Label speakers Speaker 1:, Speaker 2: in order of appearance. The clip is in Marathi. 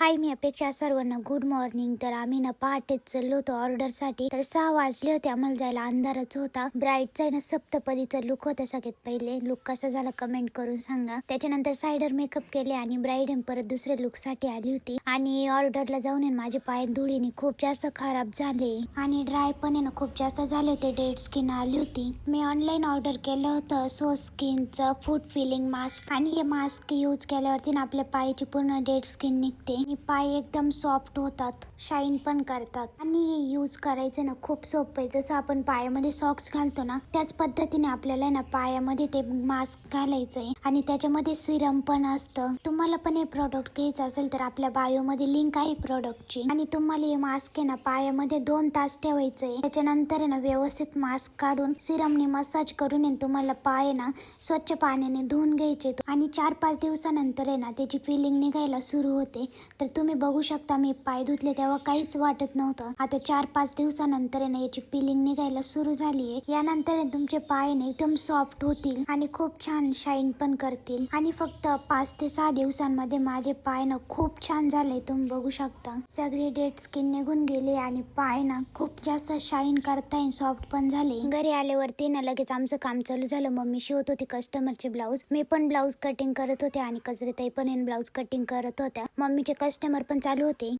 Speaker 1: हाय, मी अपेक्षा. सर्वांना गुड मॉर्निंग. तर आम्ही ना पहाटेच चाललो होतो ऑर्डरसाठी. तर 6 वाजले होते आम्हाला जायला, अंधारच होता. ब्राईडचा आहे ना सप्तपदीचा लुक होता. सगळ्यात पहिले लुक कसा झाला कमेंट करून सांगा. त्याच्यानंतर सायडर मेकअप केले आणि ब्राईड परत दुसऱ्या लुक साठी आली होती. आणि ऑर्डरला जाऊन माझे पाय धुळीने खूप जास्त खराब झाले आणि ड्राय पण आहे ना खूप जास्त झाले होते. डेड स्किन आली होती. मी ऑनलाईन ऑर्डर केलं होतं सो स्किनचं फूड फिलिंग मास्क, आणि हे मास्क यूज केल्यावरती ना आपल्या पायाची पूर्ण डेड स्किन निघते आणि पाय एकदम सॉफ्ट होतात, शाईन पण करतात. आणि हे यूज करायचं ना खूप सोपं आहे. जसं आपण पायामध्ये सॉक्स घालतो ना त्याच पद्धतीने आपल्याला ना पायामध्ये ते मास्क घालायचंय आणि त्याच्यामध्ये सिरम पण असतं. तुम्हाला पण हे प्रोडक्ट घ्यायचं असेल तर आपल्या बायो मध्ये लिंक आहे प्रोडक्टची. आणि तुम्हाला हे मास्क आहे ना पायामध्ये 2 तास ठेवायचंय. त्याच्यानंतर आहे ना व्यवस्थित मास्क काढून सिरमने मसाज करून तुम्हाला पाय ना स्वच्छ पाण्याने धुवून घ्यायचे. आणि 4-5 दिवसानंतर आहे ना त्याची फिलिंग निघायला सुरू होते. तर तुम्ही बघू शकता, मी पाय धुतले तेव्हा काहीच वाटत नव्हतं. आता 4-5 दिवसानंतर ना याची फिलिंग निघायला सुरू झाली आहे. यानंतर तुमचे पाय एकदम सॉफ्ट होतील आणि खूप छान शाईन पण करतील. आणि फक्त 5 ते 6 दिवसांमध्ये माझे पाय ना खूप छान झाले. तुम्ही बघू शकता सगळे डेड स्किन निघून गेले आणि पाय ना खूप जास्त शाईन करताय, सॉफ्ट पण झाले. घरी आल्यावरती ना लगेच आमचं काम चालू झालं. मम्मी शिवत होती कस्टमरचे ब्लाऊज, मी पण ब्लाऊज कटिंग करत होते आणि कजरीताई पण ब्लाऊज कटिंग करत होत्या. मम्मीचे कस्टमर पण चालू होते.